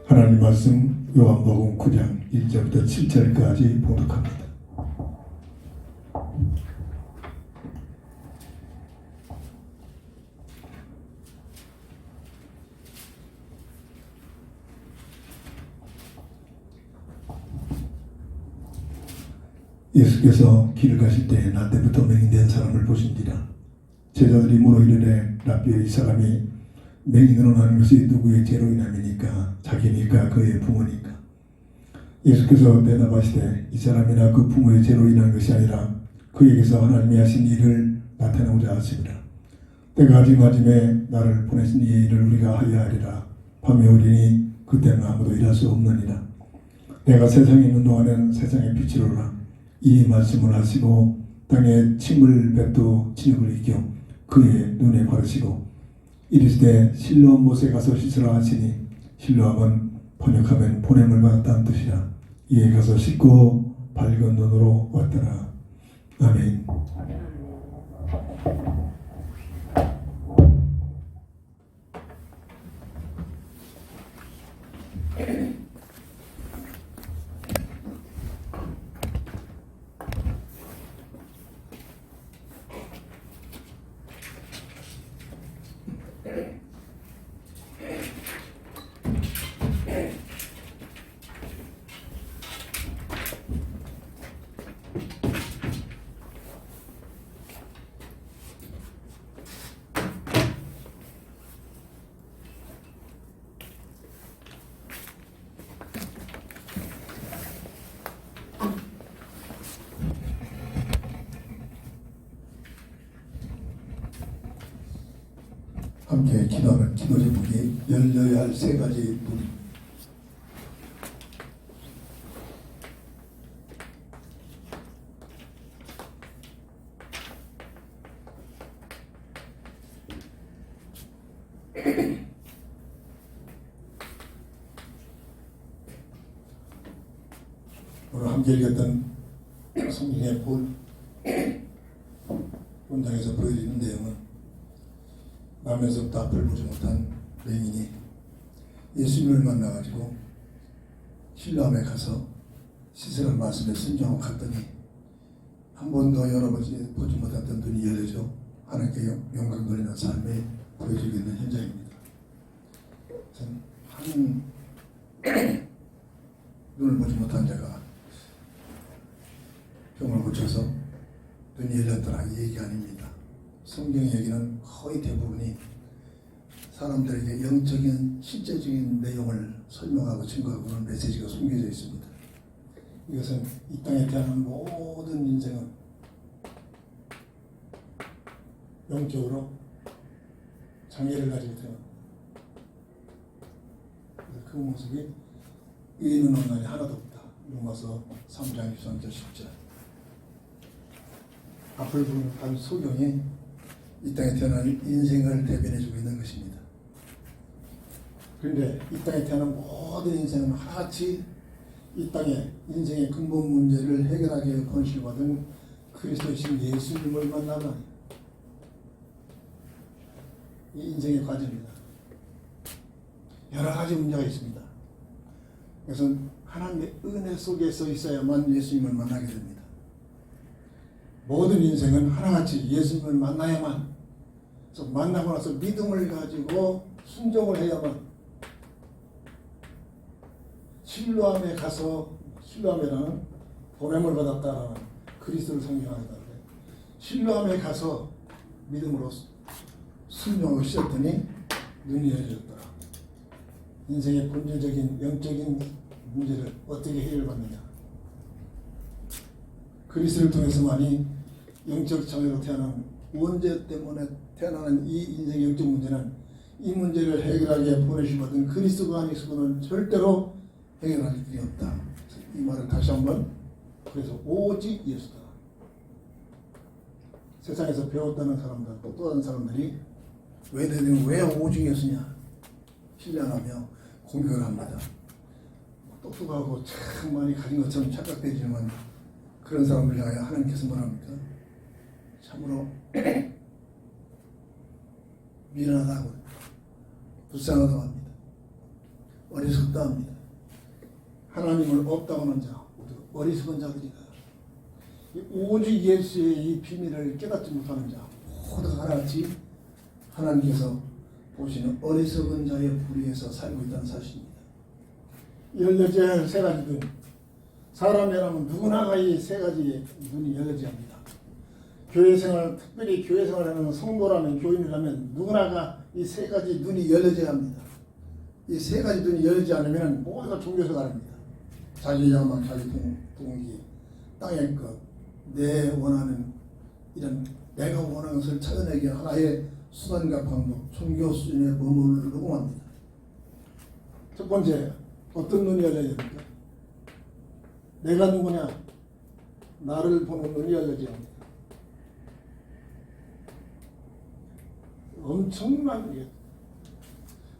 하나님 말씀 요한복음 9장 1절부터 7절까지 봉독합니다. 예수께서 길을 가실 때에 나 때부터 맹인된 사람을 보신지라. 제자들이 물어 이르되 라비여, 이 사람이 맹인으로 나는 것이 누구의 죄로 인함이니까? 자기니까 그의 부모니까? 예수께서 대답하시되 이 사람이나 그 부모의 죄로 인한 것이 아니라 그에게서 하나님이 하신 일을 나타내고자 하심이라. 때가 아직 맞음에 나를 보내신 이의 일을 우리가 하여 하리라. 밤이 오리니 그때는 아무도 일할 수 없느니라. 내가 세상에 있는 동안은 세상의 빛이로라. 이 말씀을 하시고 땅에 침을 뱉도 진흙을 이겨 그의 눈에 바르시고 이르시되 실로암 못에 가서 씻으라 하시니, 실로암은 번역하면 보냄을 받았다는 뜻이라. 이에 가서 씻고 밝은 눈으로 왔더라. 아멘. 함께 기도하는 기도 제목이 열려야 할 세 가지 눈. 오늘 함께 읽었던 성경의 본장에서 보여지는 내용은 남에서부터 앞을 보지 못한 맹인이 예수님을 만나가지고 실로암에 가서 씻으라는 말씀에 순종하고 갔더니 한 번도 열어보지 못했던 눈이 열려져 하나님께 영광 돌리는 삶에 보여지고 있는 현장입니다. 한 눈을 보지 못한 자가 고쳐서 눈이 열렸더라 이 얘기 아닙니다. 성경 얘기는 거의 대부분이 사람들에게 영적인 실제적인 내용을 설명하고 증거하고 그런 메시지가 숨겨져 있습니다. 이것은 이 땅에 태어난 모든 인생은 영적으로 장애를 가지고 태어납니다. 그래서 그 모습이 의인은 온전히 하나도 없다. 로마서 3장 23절 10절. 앞을 보는 소경이 이 땅에 태어난 인생을 대변해주고 있는 것입니다. 그런데 이 땅에 태어난 모든 인생은 하나같이 이 땅에 인생의 근본 문제를 해결하기 위해 권위를 받은 그리스도이신 예수님을 만나면 이 인생의 과정입니다. 여러 가지 문제가 있습니다. 그래서 하나님의 은혜 속에서 있어야만 예수님을 만나게 됩니다. 모든 인생은 하나같이 예수님을 만나야만, 그래서 만나고 나서 믿음을 가지고 순종을 해야만, 신뢰함에 가서, 신뢰함이라는 보냄을 받았다라는 그리스도를 성경하는데, 신뢰함에 가서 믿음으로 순종하고 시작했더니 눈이 열렸더라. 인생의 본질적인 영적인 문제를 어떻게 해결받느냐. 그리스도를 통해서만이 영적 장애로 태어난 원죄 때문에 태어나는 이 인생의 영적 문제는 이 문제를 해결하기 위해 보내심 받은 그리스도가 아니고는 절대로 해결할 길이 없다. 이 말을 다시 한번, 그래서 오직 예수다. 세상에서 배웠다는 사람들, 또 다른 사람들이 왜 오직 예수냐 신뢰하며 공격을 합니다. 똑똑하고 참 많이 가진 것처럼 착각되지만 그런 사람을 향하여 하나님께서 뭐랍니까? 참으로 미련하다고, 불쌍하다고 합니다. 어리석다 합니다. 하나님을 없다고 하는 자, 모두 어리석은 자들이다. 오직 예수의 이 비밀을 깨닫지 못하는 자 모두 하나같이 하나님께서 보시는 어리석은 자의 불의에서 살고 있다는 사실입니다. 열려지 않은 세 가지 눈, 사람이라면 누구나가 이 세 가지 눈이 열려져야 합니다. 교회생활, 특별히 교회생활하는 성도라면, 교인이라면 누구나가 이 세 가지 눈이 열려져야 합니다. 이 세 가지 눈이 열리지 않으면 모두가 종교에서 다릅니다. 자기 야망, 자기 동기, 땅의 것, 내 원하는 이런 내가 원하는 것을 찾아내기 위한 하나의 수단과 방법, 종교 수준에 머무르려고 합니다. 첫 번째, 어떤 눈이 열려야 됩니까? 내가 누구냐? 나를 보는 눈이 열려져야 합니다.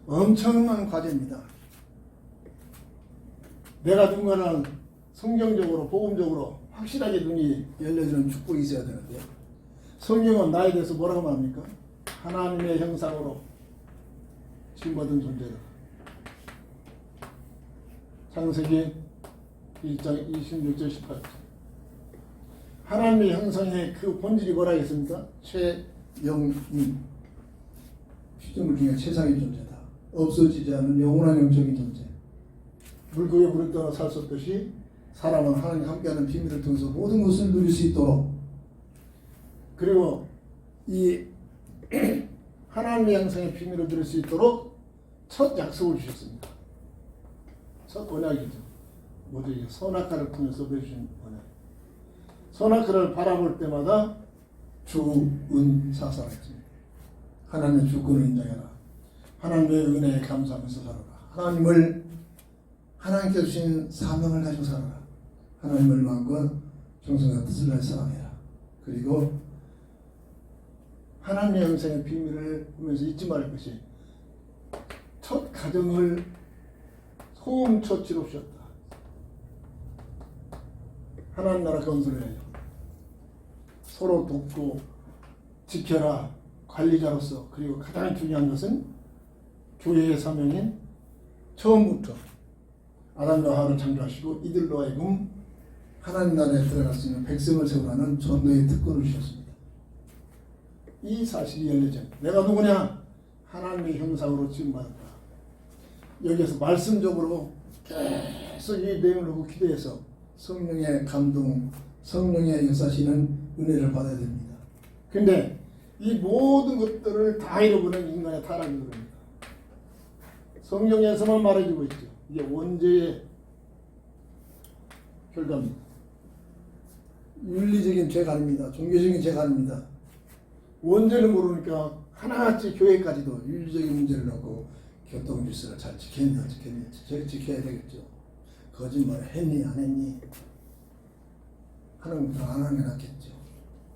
엄청난 과제입니다. 내가 누군가는 성경적으로, 복음적으로 확실하게 눈이 열려지는 축복이 있어야 되는데, 성경은 나에 대해서 뭐라고 말합니까? 하나님의 형상으로 지음받은 존재다. 창세기 1장 26절 18절. 하나님의 형상의 그 본질이 뭐라 했습니까? 최영민, 피조물 중에 최상의 존재다. 없어지지 않는 영원한 영적인 존재. 물고기에 물을 떠나 살 수 없듯이 사람은 하나님과 함께하는 비밀을 통해서 모든 것을 누릴 수 있도록, 그리고 이 하나님의 형상의 비밀을 누릴 수 있도록 첫 약속을 주셨습니다. 첫 언약이죠. 뭐죠? 이게 선악과를 통해서 내주신 언약. 선악과를 바라볼 때마다 주은사사했습니다. 하나님의 주권을 인정해라. 하나님의 은혜에 감사하면서 살아라. 하나님께 주신 사명을 가지고 살아라. 하나님을 마음과 정성과 뜻을 다해 사랑해라. 그리고 하나님의 형상의 비밀을 보면서 잊지 말을 것이, 첫 가정을 소음처치로 주셨다. 하나님 나라 건설해야죠. 서로 돕고 지켜라. 관리자로서. 그리고 가장 중요한 것은 교회의 사명인, 처음부터 아담과 하와를 창조하시고 이들로 하여금 하나님 나라에 들어갈 수 있는 백성을 세우라는 전도의 특권을 주셨습니다. 이 사실이 열려져, 내가 누구냐? 하나님의 형상으로 지음받았다. 여기에서 말씀적으로 계속 이 내용을 보고 기도해서 성령의 감동, 성령의 역사시는 은혜를 받아야 됩니다. 근데 이 모든 것들을 다 잃어버린 인간의 타락이 그럽니다. 성경에서만 말해주고 있죠. 이게 원죄의 결과입니다. 윤리적인 죄가 아닙니다. 종교적인 죄가 아닙니다. 원죄를 모르니까 하나같이 교회까지도 윤리적인 문제를 놓고 교통질서를 잘 지켰냐 안 지켰냐 지켜야 되겠죠. 거짓말을 했니 안 했니 하는 것도 안 하는 게 낫겠죠.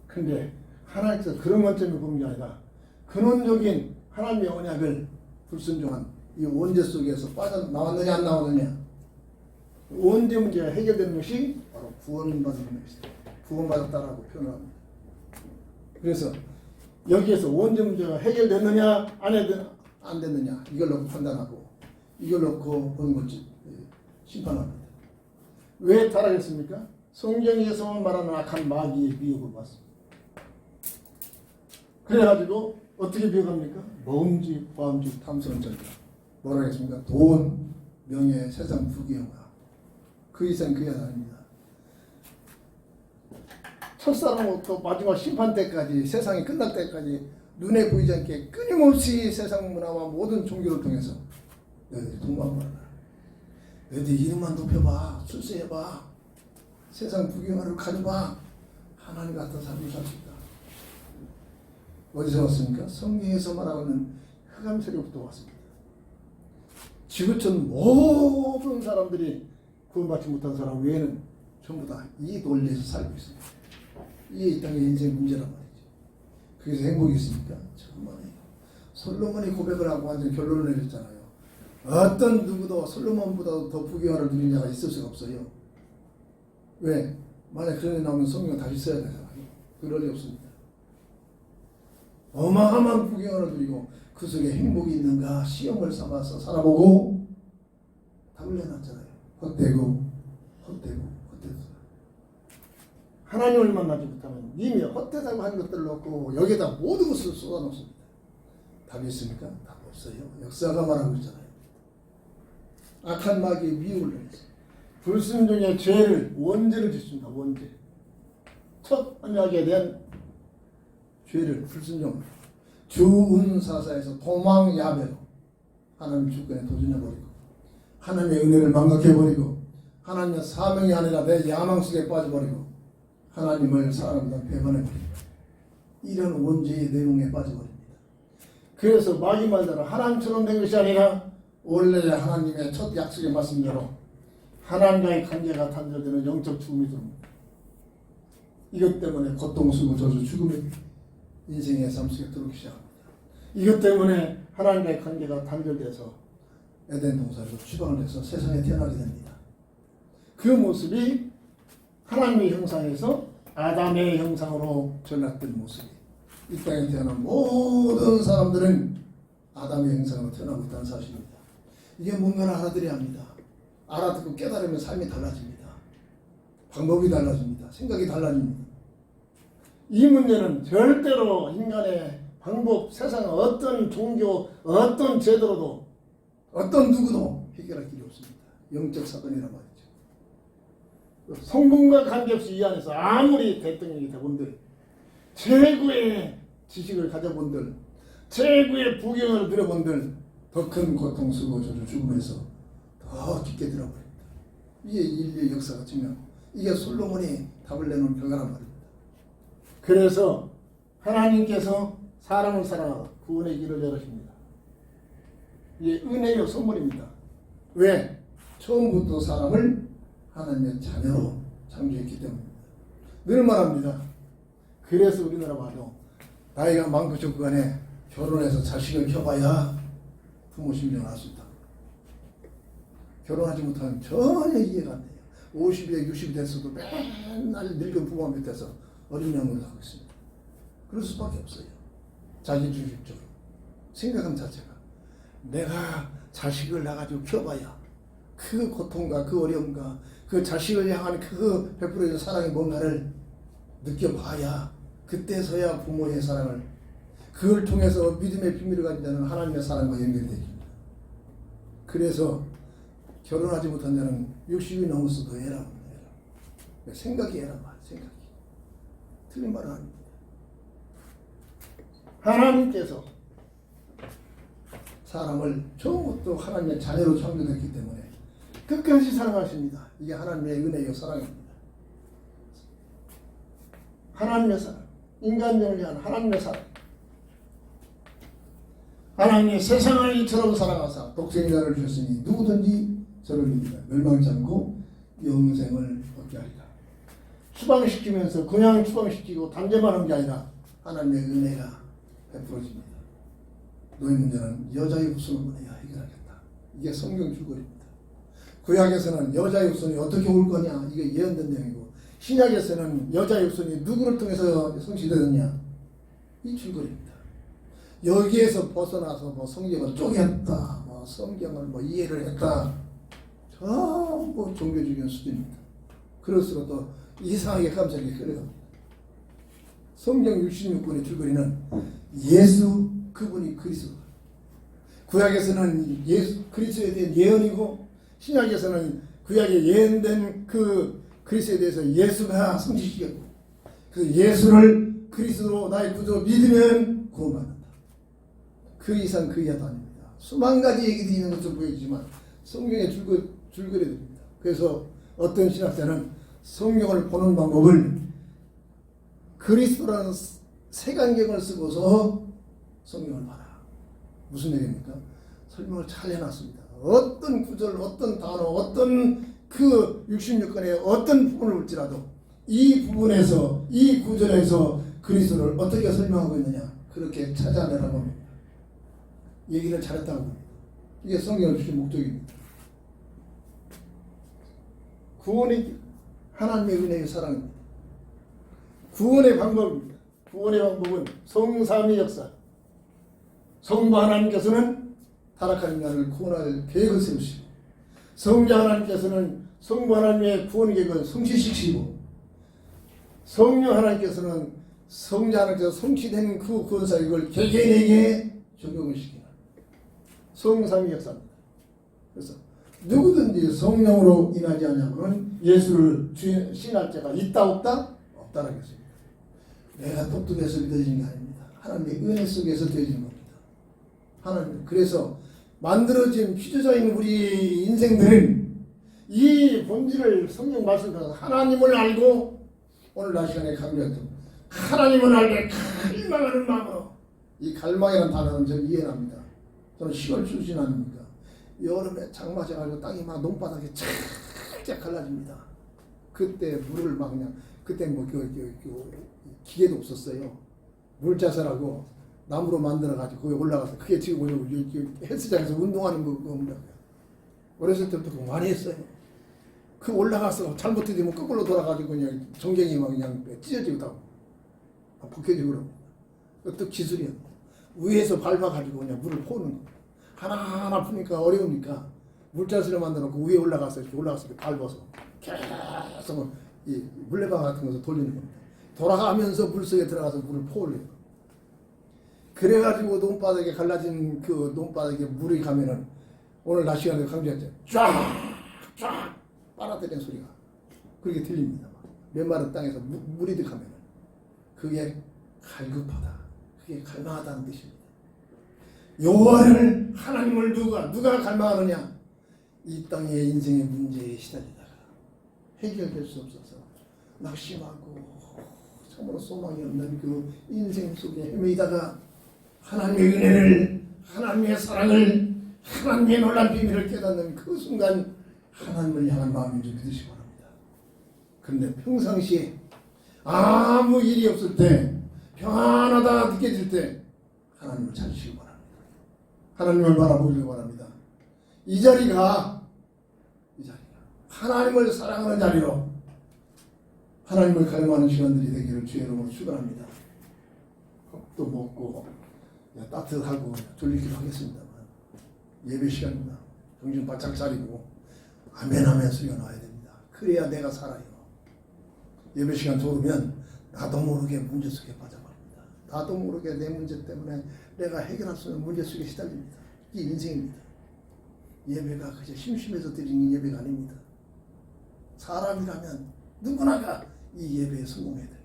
근데 하나님께서 그런 관점을 보는 게 아니라 근원적인 하나님의 언약을 불순종한 이 원죄 속에서 빠져나왔느냐 안 나왔느냐, 원죄 문제가 해결되는 것이 바로 구원받는 것이다. 구원받았다라고 표현을 합니다. 그래서 여기에서 원죄 문제가 해결됐느냐 안 됐느냐 이걸 놓고 판단하고 이걸 놓고 보는 것이 심판합니다. 왜 타락했습니까? 성경에서만 말하는 악한 마귀의 미혹을 받습니다. 그래가지고 어떻게 비교합니까? 먹음직, 보암직, 탐스러운 전자. 뭐라 했습니까? 돈, 명예, 세상 부귀영화. 그 이상 그 이하 아닙니다. 첫사랑부터 마지막 심판 때까지, 세상이 끝날 때까지 눈에 보이지 않게 끊임없이 세상 문화와 모든 종교를 통해서 너희들이 동방문화를 너희들 이름만 높여봐, 출세해봐, 세상 부귀영화를 가져봐, 하나님 같은 삶을 살 수 있다. 어디서 왔습니까? 성경에서 말하고 있는 흑암 세력부터 왔습니다. 지구촌 모든 사람들이 구원받지 못한 사람 외에는 전부 다 이 논리에서 살고 있습니다. 이게 이 땅의 인생 문제란 말이죠. 그래서 행복이 있습니까? 정말이에요. 솔로몬이 고백을 하고 완전 결론을 내렸잖아요. 어떤 누구도 솔로몬보다 더 부귀영화를 누린 자가 있을 수가 없어요. 왜? 만약 그런 일 나오면 성경을 다시 써야 되잖아요. 그럴 리 없습니다. 어마어마한 부귀영화를 누리고 그 속에 행복이 있는가 시험을 삼아서 살아보고 답을 내놨잖아요. 헛되고 하나님을 만나지 못하면 이미 헛되다고 하는 것들을 놓고 여기에다 모든 것을 쏟아놓습니다. 답이 있습니까? 답 없어요. 역사가 말하고 있잖아요. 악한 마귀의 미혹을 내렸어요. 불순종의 죄를 원죄를 짓습니다. 원죄. 첫 언약에 대한 죄를 불순종, 주은사사에서 도망야매로 하나님 주권에 도전해버리고 하나님의 은혜를 망각해버리고 하나님의 사명이 아니라 내 야망 속에 빠져버리고 하나님을 사랑한다는 배반해버리고 이런 원죄의 내용에 빠져버립니다. 그래서 마귀 말대로 하나님처럼 된 것이 아니라 원래 하나님의 첫 약속의 말씀대로 하나님과의 관계가 단절되는 영적 죽음이 들어옵니다. 이것 때문에 고통스러워 저주 죽음의 인생의 삶 속에 들어오기 시작합니다. 이것 때문에 하나님과의 관계가 단절돼서 에덴 동산에서 추방을 해서 세상에 태어나게 됩니다. 그 모습이 하나님의 형상에서 아담의 형상으로 전락된 모습이 이 땅에 태어난 모든 사람들은 아담의 형상으로 태어나고 있다는 사실입니다. 이게 뭔가를 알아들여야 합니다. 알아듣고 깨달으면 삶이 달라집니다. 방법이 달라집니다. 생각이 달라집니다. 이 문제는 절대로 인간의 방법, 세상 어떤 종교, 어떤 제도로도 어떤 누구도 해결할 길이 없습니다. 영적 사건이란 말이죠. 성분과 관계없이 이 안에서 아무리 대통령이 되본들, 최고의 지식을 가져본들, 최고의 부경을 누려본들 더 큰 고통, 수고, 저주, 죽음에서 더 깊게 들어버립니다. 이게 인류의 역사가 증명하고 이게 솔로몬이 답을 내놓은 결과란 말입니다. 그래서 하나님께서 사람을 사랑하고 구원의 길을 열으십니다. 이게 은혜요 선물입니다. 왜? 처음부터 사람을 하나님의 자녀로 창조했기 때문입니다. 늘 말합니다. 그래서 우리나라 봐도 나이가 많고 적고 간에 결혼해서 자식을 켜봐야 부모 심정을 알 수 있다. 결혼하지 못하면 전혀 이해가 안 돼요. 50에 60이 됐어도 맨날 늙은 부모 밑에서 어린 양을 하고 있습니다. 그럴 수밖에 없어요. 자기주의적으로 생각은 자체가 내가 자식을 낳아가지고 키워봐야 그 고통과 그 어려움과 그 자식을 향한 그 베풀어진 사랑이 뭔가를 느껴봐야 그때서야 부모의 사랑을 그걸 통해서 믿음의 비밀을 가진 자는 하나님의 사랑과 연결이 됩니다. 그래서 결혼하지 못한 자는 60이 넘었어도 애라. 생각이 해라 말, 생각이. 틀린 말은 아닙니다. 하나님께서 사람을 처음부터 하나님의 자녀로 창조했기 때문에 끝까지 사랑하십니다. 이게 하나님의 은혜요 사랑입니다. 하나님의 사랑, 인간을 위한 하나님의 사랑. 하나님의 세상을 이처럼 사랑하사 독생자를 주셨으니 누구든지 저를 믿으면 멸망치 않고 영생을 얻게 하리라. 추방시키면서 그냥 추방시키고 단죄만 한 게 아니라 하나님의 은혜가 베풀어집니다. 너희 문제는 여자의 후손을 보내야 해결하겠다. 이게 성경 줄거리입니다. 구약에서는 여자의 후손이 어떻게 올 거냐 이게 예언된 내용이고, 신약에서는 여자의 후손이 누구를 통해서 성취되느냐 이 줄거리입니다. 여기에서 벗어나서 뭐 성경을 쪼갰다, 뭐 성경을 뭐 이해를 했다, 전부 종교적인 수준입니다. 그럴수록 또 이상하게 감정이 흐려갑니다. 성경 66권의 줄거리는 예수 그분이 그리스도. 구약에서는 예수 그리스도에 대한 예언이고, 신약에서는 구약에 예언된 그 그리스도에 대해서 예수가 성취시켰고, 그 예수를 그리스도로 나의 구주로 믿으면 구원받는다. 그 이상 그 이하도 아닙니다. 수만 가지 얘기들이 있는 것으로 보이지만 성경의 줄거리입니다. 그래서 어떤 신학자는 성경을 보는 방법을 그리스도라는 색안경을 쓰고서 성경을 봐라. 무슨 얘기입니까? 설명을 잘 해놨습니다. 어떤 구절, 어떤 단어, 어떤 그 66권의 어떤 부분을 볼지라도 이 부분에서, 이 구절에서 그리스도를 어떻게 설명하고 있느냐, 그렇게 찾아내라고 합니다. 얘기를 잘했다고 합니다. 이게 성경을 주신 목적입니다. 구원의 하나님의 은혜의 사랑입니다. 구원의 방법입니다. 구원의 방법은 성삼위 역사. 성부 하나님께서는 타락한 인간을 구원할 계획을 세우시고, 성자 하나님께서는 성부 하나님의 구원 계획을 성취시키시고, 성령 하나님께서는 성자 하나님께서 성취된 그 구원 사역을 개개인에게 적용을 시키는 성삼위 역사입니다. 그래서 누구든지 성령으로 인하지 않으면 예수를 신할 자가 있다 없다? 없다라고 했습니다. 내가 똑똑해서 믿어지는 게 아닙니다. 하나님의 은혜 속에서 되어지는 겁니다. 하나님, 그래서 만들어진 피조자인 우리 인생들은 이 본질을 성경 말씀에서 하나님을 알고, 오늘 날 시간에 강조했던 하나님을 알게 갈망하는 마음으로, 이 갈망이라는 단어는 저는 이해합니다. 저는 시골 출신 아닙니까? 여름에 장마져가지고 땅이 막 논바닥에 착착 갈라집니다. 그때 물을 막 그냥, 그때 뭐 기계도 없었어요. 물자설하고 나무로 만들어가지고 거기 올라가서, 그게 지금 헬스장에서 운동하는 겁니다. 어렸을 때부터 그거 많이 했어요. 그 올라가서 잘못되면 거꾸로 돌아가지고 그냥 전갱이 막 그냥 찢어지고 다 벗겨지고 그러고. 또 기술이야. 위에서 밟아가지고 그냥 물을 포는 거. 하나하나 푸니까 어려우니까 물자수를 만들어놓고 위에 올라가서 이렇게 밟아서 계속 이 물레방 같은 것을 돌리는 겁니다. 돌아가면서 물속에 들어가서 물을 포올려요. 그래가지고 논바닥에 갈라진 그 논바닥에 물이 가면은, 오늘 낮 시간에 강조했죠. 쫙쫙 빨아들이는 소리가 그렇게 들립니다. 메마른 땅에서 물이 들어가면은 그게 갈급하다, 그게 갈망하다는 뜻입니다. 여호와를, 하나님을 누가 갈망하느냐? 이 땅의 인생의 문제에 시달리다가 해결될 수 없어서 낙심하고 참으로 소망이 없는 그 인생 속에 헤매다가 하나님의 은혜를, 하나님의 사랑을, 하나님의 놀란 비밀을 깨닫는 그 순간 하나님을 향한 마음이 좀 믿으시기 바랍니다. 그런데 평상시에 아무 일이 없을 때, 평안하다 느껴질 때 하나님을 찾으시기 바랍니다. 하나님을 바라보시기 바랍니다. 이 자리가 하나님을 사랑하는 자리로, 하나님을 갈망하는 시간들이 되기를 주의 이름으로 축원합니다. 밥도 먹고 따뜻하고 졸리기도 하겠습니다만 예배 시간입니다. 정신 바짝 차리고 아멘 하면 소리가 나야 됩니다. 그래야 내가 살아요. 예배 시간 졸으면 나도 모르게 문제 속에 빠져버립니다. 나도 모르게 내 문제 때문에 내가 해결할 수 없는 문제 속에 시달립니다. 이게 인생입니다. 예배가 그저 심심해서 드리는 예배가 아닙니다. 사람이라면 누구나가 이 예배에 성공해야 돼.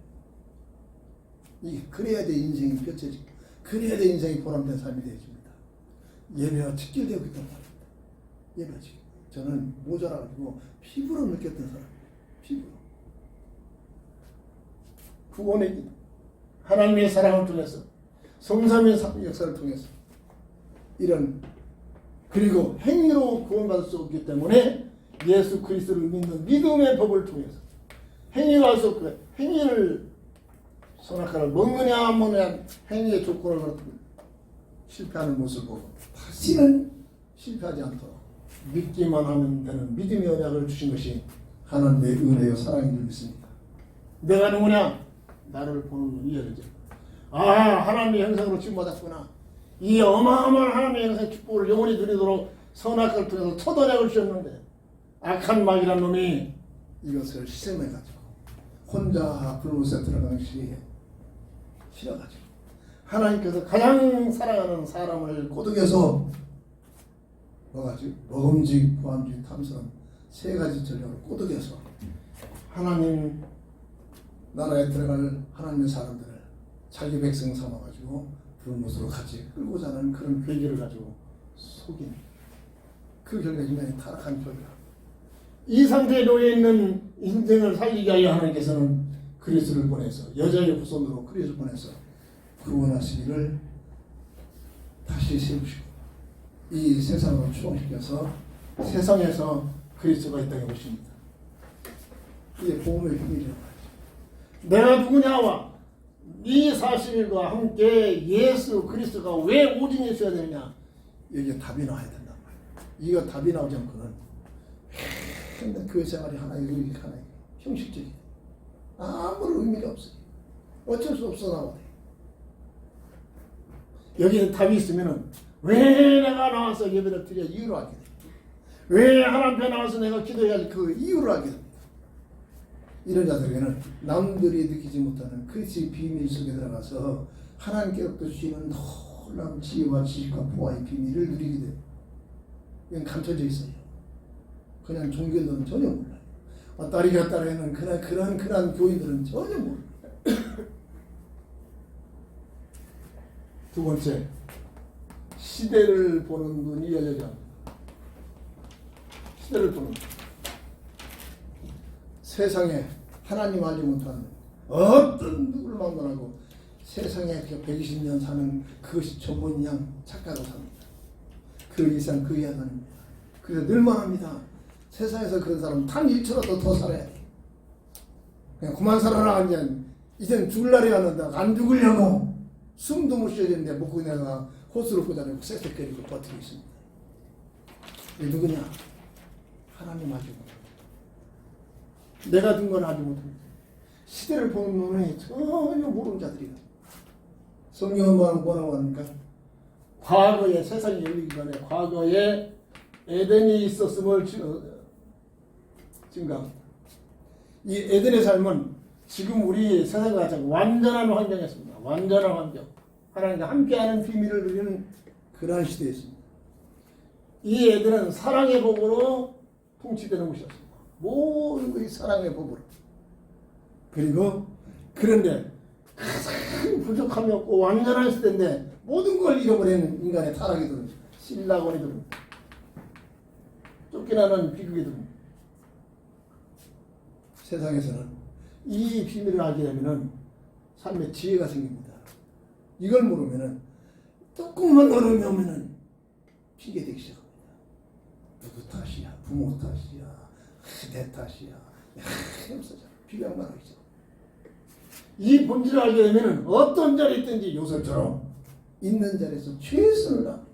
이게 그래야 돼 인생이 펼쳐지고, 그래야 돼 인생이 보람된 삶이 되어집니다. 예배와 직결되고 있단 말입니다. 예배와 직결. 저는 모자라가지고 피부로 느꼈던 사람이에요. 피부로. 구원의 길, 하나님의 사랑을 통해서, 성삼의 역사를 통해서, 이런, 그리고 행위로 구원받을 수 없기 때문에 예수 그리스도를 믿는 믿음의 법을 통해서 행위로 할 수 없고, 행위를 선악과를 먹느냐 안 먹느냐 행위의 조건을 걸었던 실패하는 모습을 보고 다시는 실패하지 않도록 믿기만 하면 되는 믿음의 언약을 주신 것이 하나님의 은혜요 사랑인 줄 믿습니다. 내가 누구냐? 나를 보는 이 여자. 하나님의 형상으로 지음받았구나. 이 어마어마한 하나님의 형상의 축복을 영원히 누리도록 선악과를 통해서 첫 언약을 주셨는데 악한 마귀란 놈이 이것을 시샘해가지고 혼자 불못에 들어가는 시에 싫어가지고 하나님께서 가장 사랑하는 사람을 꼬드겨서 뭐가지? 먹음직, 보암직, 탐선 세 가지 전략을 꼬드겨서 하나님 나라에 들어갈 하나님의 사람들을 자기 백성 삼아가지고 불못으로 같이 끌고자 하는 그런 계기를 가지고 속인 그 결과 인간이 타락한 결과 이 상태에 놓여 있는 인생을 살리게 하여 하나님께서는 그리스도를 보내서 여자의 후손으로 그리스도를 보내서 구원하시기를 다시 세우시고 이 세상으로 추앙시켜서 세상에서 그리스도가 이 땅에 오십니다. 이게 복음의 비밀이라고 하죠. 내가 누구냐와 이 사실과 함께 예수 그리스도가 왜 오진에 있어야 되느냐, 여기에 답이 나와야 된단 말이에요. 이거 답이 나오지 않고는 맨날 교회 생활이 하나의 의미, 하나의 형식적이에요. 아무런 의미가 없어요. 어쩔 수 없어 나와요. 여기에 답이 있으면은 왜 내가 나와서 예배를 드려야 이유로 하게 됩니다. 왜 하나님 앞에 나와서 내가 기도해야지 그 이유를 하게 됩니다. 이런 자들에게는 남들이 느끼지 못하는 그리스도의 비밀 속에 들어가서 하나님께로부터 주시는 놀라운 지혜와 지식과 보화의 비밀을 누리게 돼요. 이건 감춰져 있어요. 그냥 종교들은 전혀 몰라요. 왔다리 갔다리 하는 그런 교인들은 전혀 몰라요. 두 번째, 시대를 보는 눈이 열려져 합니다. 시대를 보는 눈. 세상에 하나님 알지 못하는 어떤 누구를 만나고 세상에 120년 사는 그것이 전부인 양 착각을 삽니다. 그 이상 그 이하는 아닙니다. 그래서 늘 말합니다. 세상에서 그런 사람은 단 1초라도 더 살아야 돼. 그냥 그만 살아라. 이젠 죽을 날이 왔는데 안 죽으려고 숨도 못 쉬어지는데 목구 내가 호수를 꽂아내고 쌕쌕거리고 버티고 있습니다. 이 누구냐? 하나님 알지 못합니다. 내가 든 건 알지 못합니다. 시대를 보는 눈이 전혀 모르는 자들이다. 성경은 뭐라고 합니까? 과거에 세상이 열리기 전에 과거에 에덴이 있었음을 증가합니다. 이 에덴의 삶은 지금 우리 세상과 같이 완전한 환경이었습니다. 완전한 환경. 하나님과 함께하는 비밀을 누리는 그러한 시대였습니다. 이 에덴은 사랑의 법으로 통치되는 곳이었습니다. 모든 것이 사랑의 법으로. 그리고 그런데 가장 부족함이 없고 완전한 시대인데 모든 걸 잃어버리는 인간의 타락이 들어옵니다. 신라곤이 들어옵니다. 쫓겨나는 비극이 들어옵니다. 세상에서는 이 비밀을 알게 되면 삶의 지혜가 생깁니다. 이걸 모르면 조금만 어려움이 오면 핑계대기 시작합니다. 누구 탓이야? 부모 탓이야? 내 탓이야? 비교만 하기 시작. 이 본질을 알게 되면 어떤 자리에 있든지 요셉처럼 있는 자리에서 최선을 다합니다.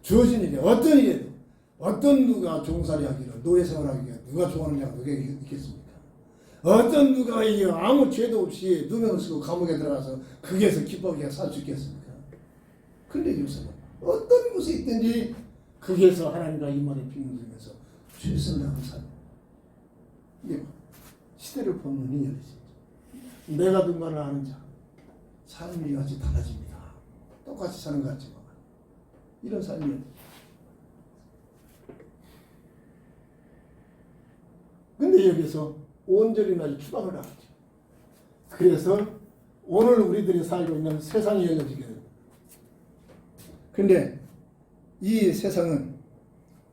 주어진 일이 어떤 일이든 어떤 누가 종살이 하기를 노예생활 하기를 누가 좋아하는 자가 누가 있겠습니까? 어떤 누가 아무 죄도 없이 누명을 쓰고 감옥에 들어가서 거기에서 기뻐하게 살 수 있겠습니까? 그런데 요셉은 어떤 곳에 있든지 거기에서 하나님과 임마를 비밀면서 최선을 다하는 삶. 이게 시대를 본 눈이 열리죠. 내가 누군가를 아는 자, 삶이 아주 달라집니다. 똑같이 사는 것 같지만 이런 삶이. 근데 여기서 온전히 날 추방을 하죠. 그래서 오늘 우리들이 살고 있는 세상이 열려지게 됩니다. 근데 이 세상은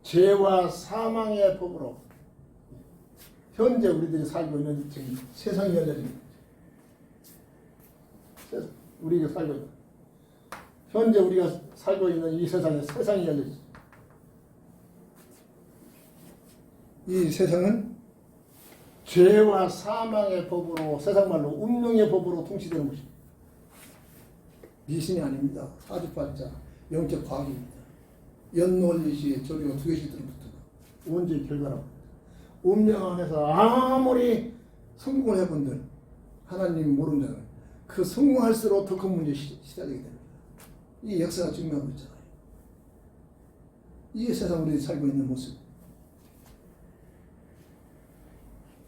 죄와 사망의 법으로 현재 우리들이 살고 있는 지금 세상이 열려집니다. 우리가 살고 있는 현재 우리가 살고 있는 이 세상에 세상이 열려지죠. 이 세상은 죄와 사망의 법으로 세상 말로 운명의 법으로 통치되는 것입니다. 미신이 아닙니다. 사주팔자 영적 과학입니다. 연노을리시 조리가 두 개씩 들어붙고 원죄의 결과라고. 운명 안에서 아무리 성공을 해본들 하나님 모르는 자는 그 성공할수록 더 큰 문제에 시달리게 됩니다. 이 역사가 증명하고 있잖아요. 이게 세상 우리들이 살고 있는 모습.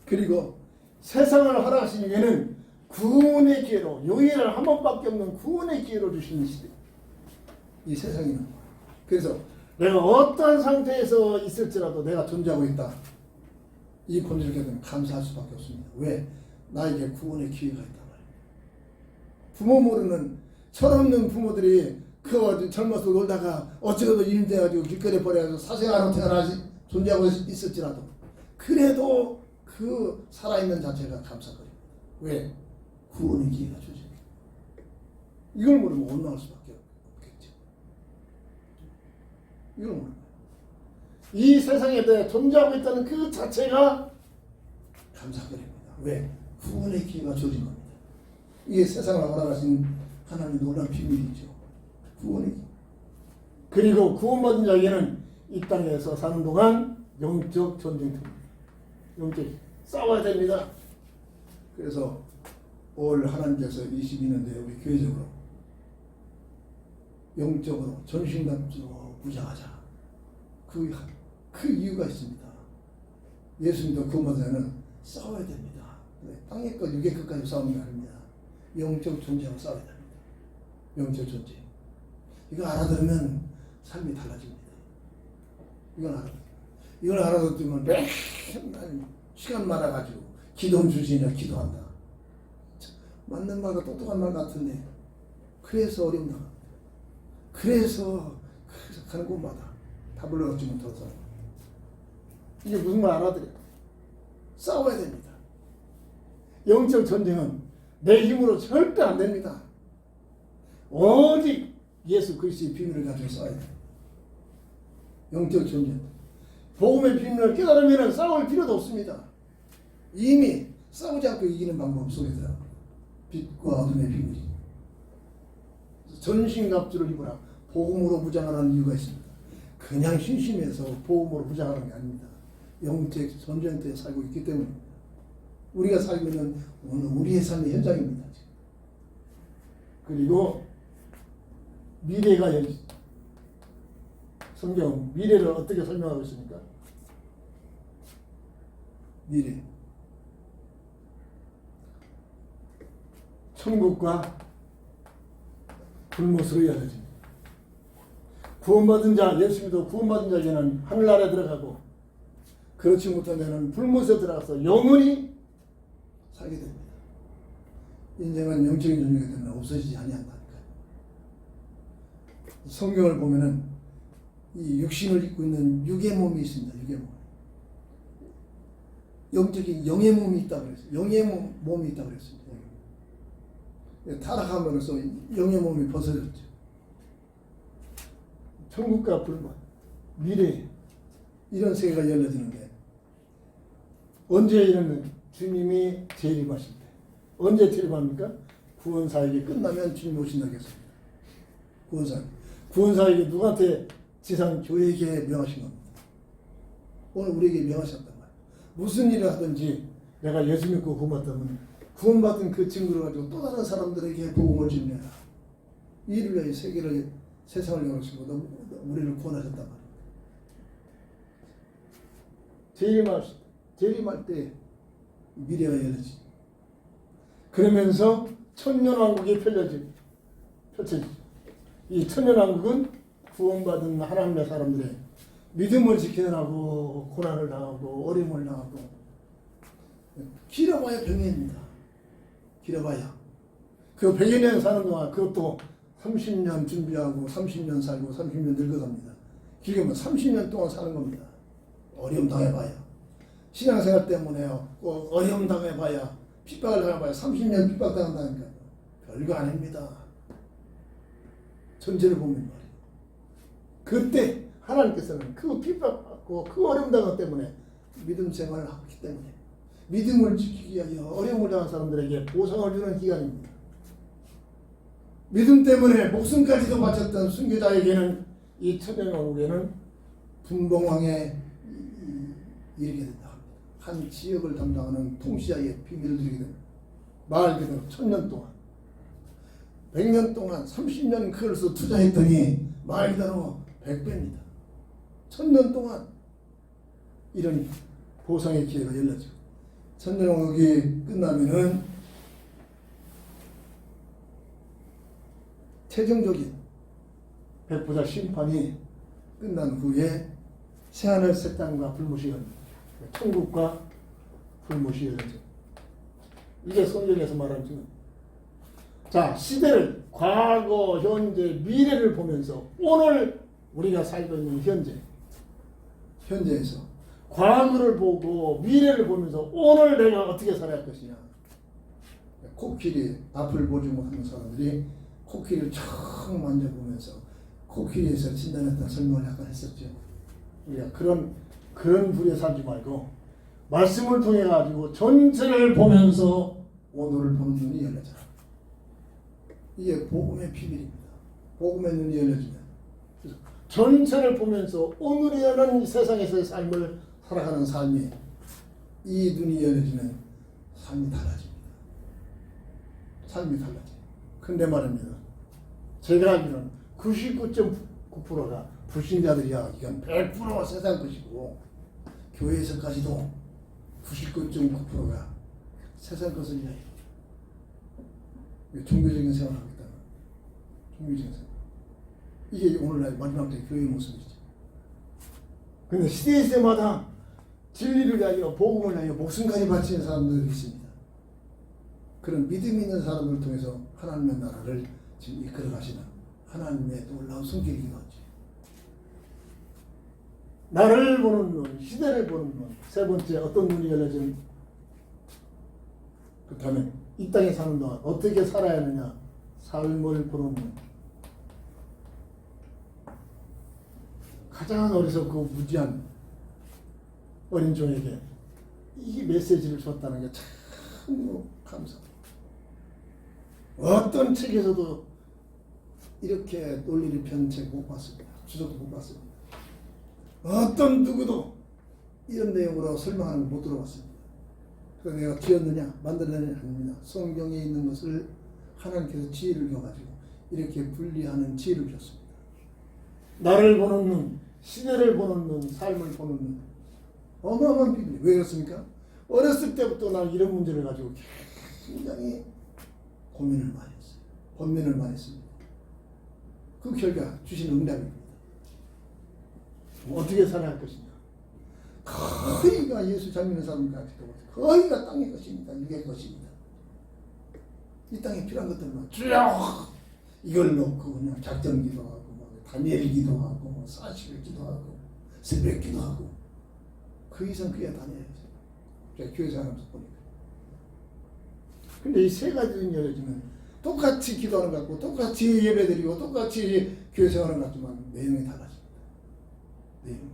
그리고 세상을 허락하신 이유는 구원의 기회로, 유일한 한 번밖에 없는 구원의 기회로 주시는 시대. 이 세상이는. 그래서 내가 어떤 상태에서 있을지라도 내가 존재하고 있다. 이 본질을 깨달으면 감사할 수밖에 없습니다. 왜? 나에게 구원의 기회가 있단 말이에요. 부모 모르는 철없는 부모들이 그 젊어서 놀다가 어찌라도 임대해가지고 길거리에 버려가지고 사생아로 태어나지 존재하고 있을지라도 그래도 그 살아있는 자체가 감사거립니다. 왜? 구원의 기회가 주죠. 이걸 모르면 원망할 수밖에 없겠죠. 이걸 모르면 이 세상에 대해 존재하고 있다는 그 자체가 감사거립니다. 왜? 구원의 기회가 주어진 겁니다. 이게 세상을 허락하신 하나님의 놀라운 비밀이죠. 구원의 기회. 그리고 구원받은 자에게는 이 땅에서 사는 동안 영적 전쟁터입니다. 영적 싸워야 됩니다. 그래서 올 하나님께서 22년도에 우리 교회적으로 영적으로 전신갑주로 무장하자. 그 이유가 있습니다. 예수님도 구원받은 자는 싸워야 됩니다. 땅의 것, 육의 것까지 싸우는 게 아닙니다. 영적 존재하고 싸워야 됩니다. 영적 존재. 이거 알아들으면 삶이 달라집니다. 이걸 알아듣으면 맨날 시간 많아가지고 기도는 주시냐 기도한다. 맞는 말과 똑똑한 말 같은데 그래서 어렵다. 그래서 가는 곳마다 답을 얻지 못해서 이게 무슨 말 알아들어요? 싸워야 됩니다. 영적 전쟁은 내 힘으로 절대 안 됩니다. 오직 예수 그리스도의 비밀을 가지고 싸워야 돼요. 영적 전쟁. 복음의 비밀을 깨달으면 싸울 필요도 없습니다. 이미 싸우지 않고 이기는 방법 속에 들어가요. 빛과 어둠의 비밀이. 전신갑주를 입으라. 복음으로 무장하라는 이유가 있습니다. 그냥 심심해서 복음으로 무장하는 게 아닙니다. 영적 전쟁터에 살고 있기 때문에 우리가 살고 있는 오늘 우리의 삶의 현장입니다. 그리고 미래가 열리죠. 성경 미래를 어떻게 설명하고 있습니까? 미래. 천국과 불못으로 이어집니다. 구원받은 자, 예수 믿어 구원받은 자에게는 하늘나라에 들어가고 그렇지 못한 자는 불못에 들어가서 영원히 살게 됩니다. 인생은 영적인 존재가 되면 없어지지 아니한다니까요. 성경을 보면은 이 육신을 입고 있는 육의 몸이 있습니다. 육의 몸. 영적인 영의 몸이 있다고 그랬어요. 영의 몸이 있다고 그랬습니다. 타락함으로써 영의 몸이 벗어졌죠. 천국과 불못, 미래 이런 세계가 열려지는데 언제 이러면 주님이 재림하실 때. 언제 재림합니까? 구원사역이 끝나면 주님 오신다고 했습니다. 구원사역이 누구한테 지상 교회에게 명하신 겁니다. 오늘 우리에게 명하셨단 말이에요. 무슨 일을 하든지 내가 예수 믿고 구원받다면 구원받은 그 증거를 가지고 또 다른 사람들에게 복음을 전해라. 이를 위해 세계를 세상을 열어주시고 우리를 구원하셨단 말이에요. 재림할 때 미래가 열리지. 그러면서 천년왕국이 펼쳐지죠. 이 천년왕국은 구원받은 하나님의 사람들의 믿음을 지켜나가고 고난을 당하고 어려움을 당하고 길어봐야 병입니다. 길어봐야. 그 100여 년 사는 동안 그것도 30년 준비하고 30년 살고 30년 늙어갑니다. 길게 보면 30년 동안 사는 겁니다. 어려움 당해봐야. 신앙생활 때문에요. 어려움 당해봐야. 핍박을 당해봐야 30년 핍박당한다니까요. 별거 아닙니다. 전체를 보면 말이에요. 그때 하나님께서는 그 핍박받고 그 어려움 당한 것 때문에 믿음 생활을 하기 때문에 믿음을 지키기 위하여 어려움을 당한 사람들에게 보상을 주는 기간입니다. 믿음 때문에 목숨까지도 바쳤던 순교자에게는 이 천년왕국에는 분봉왕에 이르게 된다. 한 지역을 담당하는 통치자의 비밀을 드리게 됩니다. 말 그대로 1000년 동안 100년 동안 30년 그걸서 투자했더니 말 그대로 100배입니다. 1000년 동안 이런 보상의 기회가 열려져. 천년왕국이 끝나면은 최종적인 백보자 심판이 끝난 후에 새하늘 새 땅과 불못이 열립니다. 천국과 불못이 열려져. 이게 성경에서 말하는 지금. 자, 시대를 과거, 현재, 미래를 보면서 오늘 우리가 살고 있는 현재에서 과거를 보고 미래를 보면서 오늘 내가 어떻게 살아야 할 것이냐. 코끼리 앞을 보지 못하는 사람들이 코끼리를 촥 만져보면서 코끼리에서 진단했다 설명을 약간 했었죠. 우리가 그런 불에 살지 말고 말씀을 통해 가지고 전체를 보면서 오늘을 보는 눈이 열려져라. 이게 복음의 비밀입니다. 복음의 눈이 열려지면 그래서 전체를 보면서 오늘이라는 세상에서의 삶을 살아가는 삶이 이 눈이 열려지면 삶이 달라집니다. 삶이 달라져요. 근데 말입니다. 제가 알기로는 99.9%가 불신자들이야. 이건 100% 세상 것이고 교회에서까지도 99.9%가 세상 것을 이야기해요. 종교적인 생활을 하겠다. 종교적인 생활. 이게 오늘날 마지막 때 교회의 모습이죠. 그런데 시대마다 진리를 위하여 복음을 위하여 목숨까지 바치는 사람들이 있습니다. 그런 믿음 있는 사람들을 통해서 하나님의 나라를 지금 이끌어 가시는 하나님의 놀라운 손길이기도 하죠. 나를 보는 눈, 시대를 보는 눈. 세 번째 어떤 눈이 열려진? 그렇다면 이 땅에 사는 동안 어떻게 살아야 하느냐? 삶을 보는 눈. 가장 어리석고 무지한 어린 종에게 이 메시지를 줬다는 게 참 감사합니다. 어떤 책에서도 이렇게 논리를 편 책 못 봤습니다. 주석도 못 봤습니다. 어떤 누구도 이런 내용으로 설명하는 걸 못 들어봤습니다. 그래서 내가 지었느냐 만들었느냐 아닙니다. 성경에 있는 것을 하나님께서 지혜를 줘가지고 이렇게 분리하는 지혜를 줬습니다. 나를 보는 눈, 시대를 보는 눈, 삶을 보는 눈. 어마어마한 비밀. 왜 그렇습니까? 어렸을 때부터 난 이런 문제를 가지고 굉장히 고민을 많이 했어요. 번민을 많이 했습니다. 그 결과 주신 응답입니다. 어떻게 살아야 할 것이냐. 거의가 예수 잘 믿는 사람들 같기도 하고 거의가 땅의 것입니다. 육의 것입니다. 이 땅에 필요한 것들만 쭉 이걸 놓고 그냥 작전 기도하고 다니엘 기도하고 40일 기도하고 새벽 기도하고 그 이상 그게 다녀야죠. 제가 교회 생활하면서 보니까. 근데 이 세 가지는 열려지면 똑같이 기도하는 것 같고 똑같이 예배드리고 똑같이 교회 생활하는 것 같지만 내용이 달라집니다. 내용이.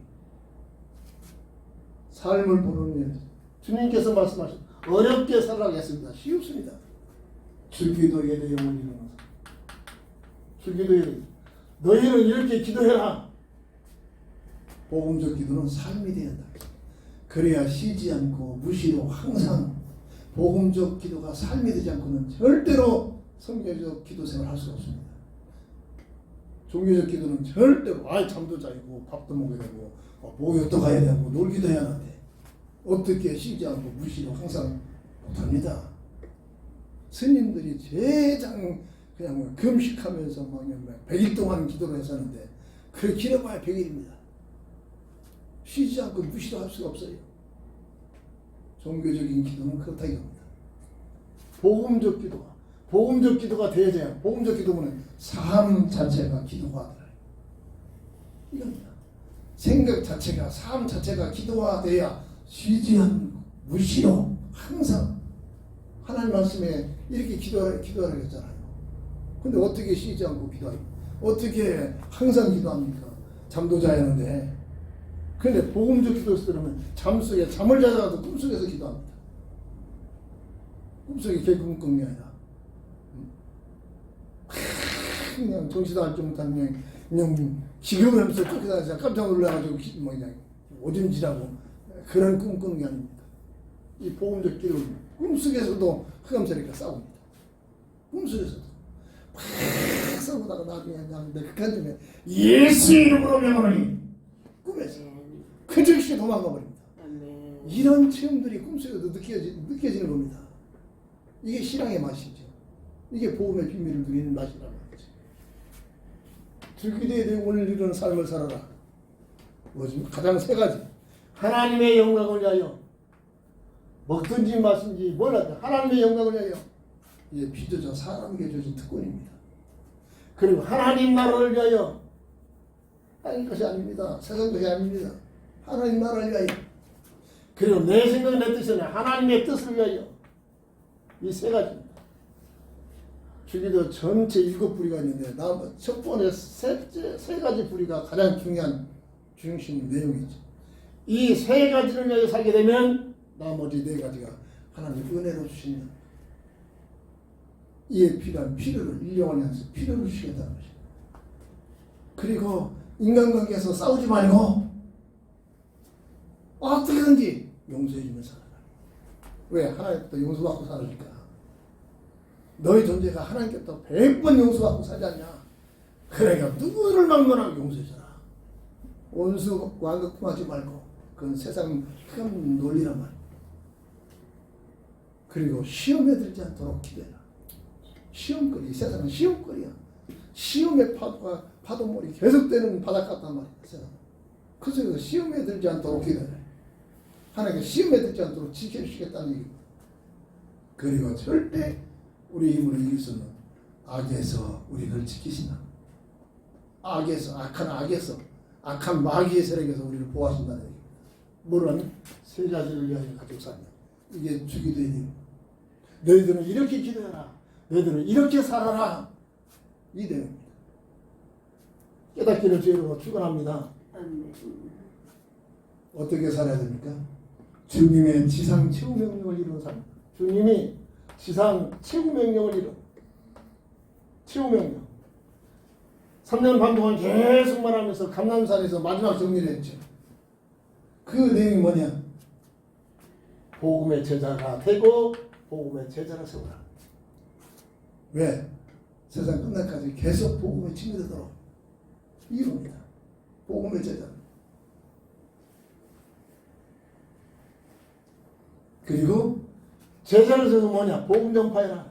삶을 보는 일. 주님께서 말씀하신 어렵게 살아가겠습니다. 쉽습니다. 줄기도 예대 영원히 일어나서. 줄기도 예대. 너희는 이렇게 기도해라. 복음적 기도는 삶이 되어야 한다. 그래야 쉬지 않고 무시로 항상 복음적 기도가 삶이 되지 않고는 절대로 성경적 기도 생활을 할 수가 없습니다. 종교적 기도는 절대로 잠도 자고 밥도 먹어야 되고 목욕도 가야 되고 놀기도 해야 하는데 어떻게 쉬지 않고 무시로 항상 못합니다. 스님들이 제장 그냥 금식하면서 막 100일 동안 기도를 했었는데 그 길어봐야 100일입니다. 쉬지 않고 무시도 할 수가 없어요. 종교적인 기도는 그렇다 이겁니다. 복음적 기도가 돼야 복음적 기도는 삶 자체가 기도화되라 이겁니다. 생각 자체가 삶 자체가 기도화돼야 쉬지 않고 무시로 항상 하나님 말씀에 이렇게 기도하라고 했잖아요. 근데 어떻게 쉬지 않고 기도합니까? 어떻게 항상 기도합니까? 잠도 자야 하는데. 근데 복음적 기도에서 들으면 잠속에 잠을 자다가도 꿈속에서 기도합니다. 꿈속에 개꿈꾼 게 아니라 그냥 정신도 알지 못한 그냥 기겁을 하면서 쫓겨다니면서 깜짝 놀라가지고 그냥 오줌질하고 그런 꿈 꾸는 게 아닙니다. 이 복음적 기도는 꿈속에서도 흑암세력과 싸웁니다. 꿈속에서도 막 싸우다가 나중에 그냥 극한 중에 예수 이름으로 명하노니 꿈에서 그 즉시 도망가 버립니다. 이런 체험들이 꿈속에도 느껴지는 겁니다. 이게 신앙의 맛이죠. 이게 복음의 비밀을 누리는 맛이란 말이죠. 즐기되 되고 오늘 이런 삶을 살아라. 뭐지? 가장 세 가지. 하나님의 영광을 위하여 먹든지 마든지 뭘 하든 하나님의 영광을 위하여 이게 비조자 사람에게 주어진 특권입니다. 그리고 하나님 나라를 위하여 땅 것이 아닙니다. 세상 것이 아닙니다. 하나님 나라를 위하여 그리고 내 생각 내 뜻이 아니라 하나님의 뜻을 위하여 이 세 가지입니다. 주기도 전체 7부리가 있는데 첫 번째 세 가지 부리가 가장 중요한 중심 내용이죠. 이 세 가지를 위하여 살게 되면 나머지 네 가지가 하나님 은혜로 주시는 이에 필요한 필요를 인정하는 한서 필요를 주시겠다는 것입니다. 그리고 인간관계에서 싸우지 말고 어떻게든지 용서해주면 살아라. 왜? 하나님부터 용서받고 살으니까. 너의 존재가 하나님께부터 100번 용서받고 살지 않냐. 그러니까 누구를 막론하고 용서해줘라. 원수 완극하지 말고 그건 세상 큰 논리란 말이야. 그리고 시험에 들지 않도록 기도해라. 시험거리, 세상은 시험거리야. 시험의 파도물이 계속되는 바닷가 같단 말이야. 세상. 그래서 시험에 들지 않도록 기도해라. 하나님께 시험에 들지 않도록 지켜주시겠다는 얘기입니다. 그리고 절대 우리 힘으로 이길 수 없는 악에서 우리를 지키신다. 악한 마귀의 세력에서 우리를 보호하신다는 얘기입니다. 뭐라면 세 가지를 위하여 가지고 산다. 이게 주기도의 힘. 너희들은 이렇게 기도해라. 너희들은 이렇게 살아라. 이 내용입니다. 깨닫기를 주로 축원합니다. 어떻게 살아야 됩니까? 주님의 지상 최후 명령을 이루는 삶. 주님이 지상 최후 명령을 이룬 최후 명령. 3년 반 동안 계속 말하면서 감람산에서 마지막 정리를 했죠. 그 내용이 뭐냐? 복음의 제자가 되고 복음의 제자를 세우라. 왜? 세상 끝날까지 계속 복음의 친구되도록 이룹니다. 복음의 제자. 그리고 제자를 세워서 뭐냐? 복음 전파해라.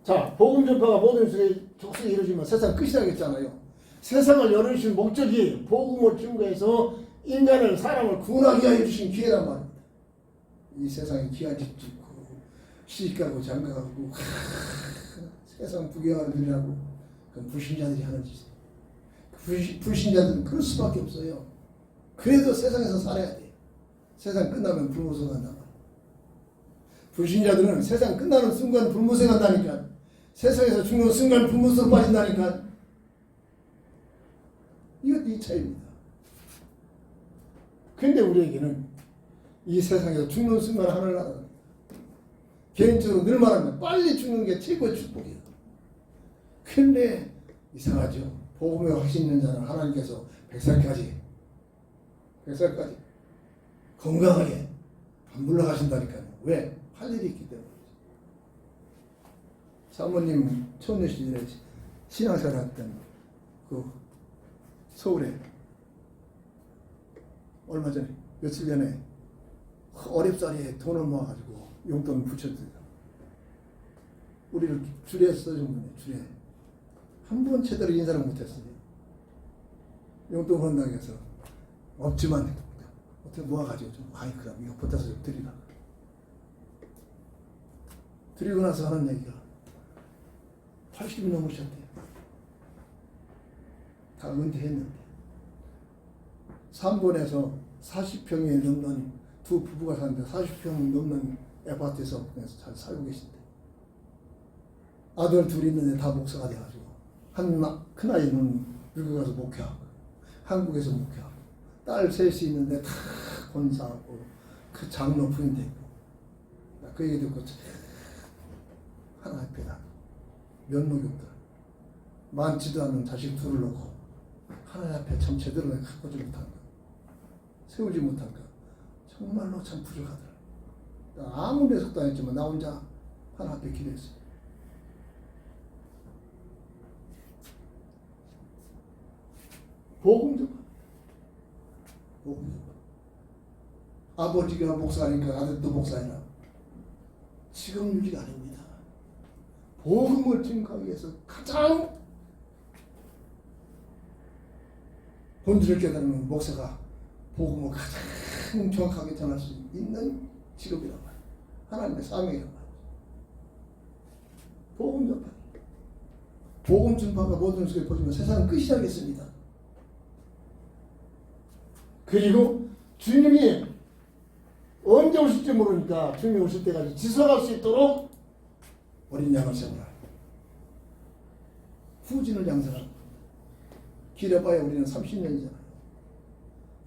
자, 복음 전파가 모든 족속에 이루어지면 세상 끝이 나겠잖아요. 세상을 열어주신 목적이 복음을 증거해서 인간을, 사람을 구원하게 하여 주신 기회란 말입니다. 이 세상에 귀한 집 짓고 시집가고 장가가고 세상 부귀영화를 누리라고 그 불신자들이 하는 짓이에요. 불신자들은 그럴 수밖에 없어요. 그래도 세상에서 살아야 돼요. 세상 끝나면 불무성한단 말이에요. 불신자들은 세상 끝나는 순간 불무성한다니까. 세상에서 죽는 순간 불무성 빠진다니까. 이것도 이 차이입니다. 근데 우리에게는 이 세상에서 죽는 순간 하늘을 나갑니다. 개인적으로 늘 말하면 빨리 죽는 게 최고의 축복이에요. 근데 이상하죠. 복음에 확신 있는 자는 하나님께서 100살까지 건강하게 안 물러가신다니까요. 왜? 할 일이 있기 때문이죠. 사모님 처음 시절에 신앙생활 할 때는 그 서울에 얼마 전에 며칠 전에 어렵사리에 돈을 모아가지고 용돈을 붙였어요. 우리를 줄에 써준 분이에요. 줄에 한 번 제대로 인사를 못했어요. 용돈 건당해서 없지만 어떻게 모아가지고 좀 아이 그럼 이거 보따서 좀 드리라. 드리고 나서 하는 얘기가 80이 넘으셨대요. 다 은퇴했는데 3번에서 40평이 넘는 두 부부가 사는데 40평 넘는 아파트에서 그냥 잘 살고 계신데 아들 둘이 있는데 다 목사가 돼가지고 큰아이는 미국 가서 목회하고 한국에서 목회하고 딸 셋이 있는데 다 권사하고 그 장로 부인 되고 그 얘기 듣고 하나 앞에다 면목이 없더라. 많지도 않은 자식 둘을 놓고 하나님 앞에 참 제대로 가꾸지 못한 것, 세우지 못한 것, 정말로 참 부족하더라. 아무리 해석도 안 했지만 나 혼자 하나님 앞에 기도했어요. 복음 좀 복음 좀 아버지가 목사니까 아들도 목사니라. 지금 유지가 아닙니다. 복음을 증거하기 위해서 가장 본질을 깨닫는 목사가 복음을 가장 정확하게 전할 수 있는 직업이란 말이에요. 하나님의 사명이란 말이에요. 복음 전파. 복음 전파가 모든 속에 퍼지면 세상은 끝이 나겠습니다. 그리고 주님이 언제 오실지 모르니까 주님이 오실 때까지 지속할 수 있도록 어린 양을 세우라. 후진을 양성하라. 길어봐야 우리는 30년이잖아요.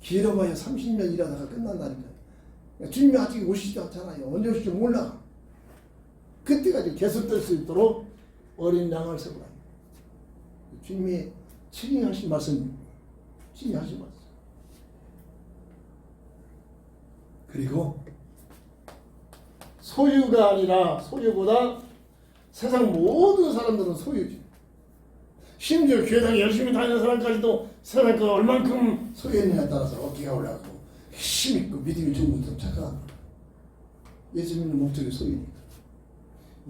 길어봐야 30년 일하다가 끝난다니까요. 주님이 아직 오시지 않잖아요. 언제 오실지 몰라. 그때까지 계속될 수 있도록 어린 양을 세우라. 주님이 친히 하신 말씀, 친히 하신 말씀. 그리고 소유가 아니라 소유보다 세상 모든 사람들은 소유지. 심지어 교회당에 열심히 다니는 사람까지도 세상 그 얼만큼 소유했느냐에 따라서 어깨가 올라가고 힘있고 믿음이 좋은 것처럼 착각한 거야. 예수 믿는 목적이 소유니까.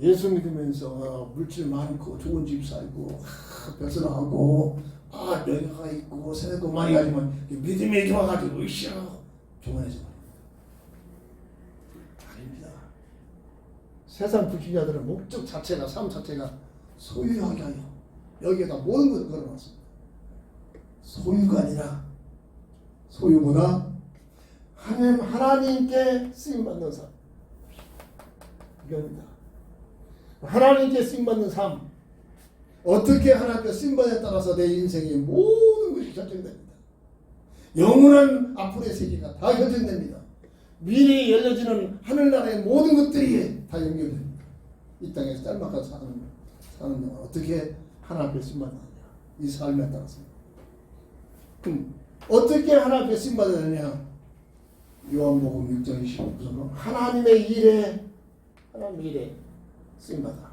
예수 믿으면서 물질 많고 좋은 집 살고 벼슬하고 여유가 있고 세상도 많이 가지만 믿음이 좋아가지고 으쌰 교만해져 아닙니다. 세상 불신자들은 목적 자체가 삶 자체가 소유하게 하여 여기에다 모든 것을 걸어놨습니다. 소유가 아니라 소유보다 하나님께 쓰임받는 삶. 이겁니다. 하나님께 쓰임받는 삶. 어떻게 하나님께 쓰임받냐에 따라서 내 인생의 모든 것이 결정됩니다. 영원한 앞으로의 세계가 다 결정됩니다. 미래에 열려지는 하늘나라의 모든 것들이 다 연결됩니다. 이 땅에서 짤막하게 사는 동안 어떻게 하나님께 쓰임받느냐. 이 삶에 따라서. 그럼 어떻게 하나님께 쓰임받느냐. 요한복음 6장 25절 하나님의 일에 쓰임받아.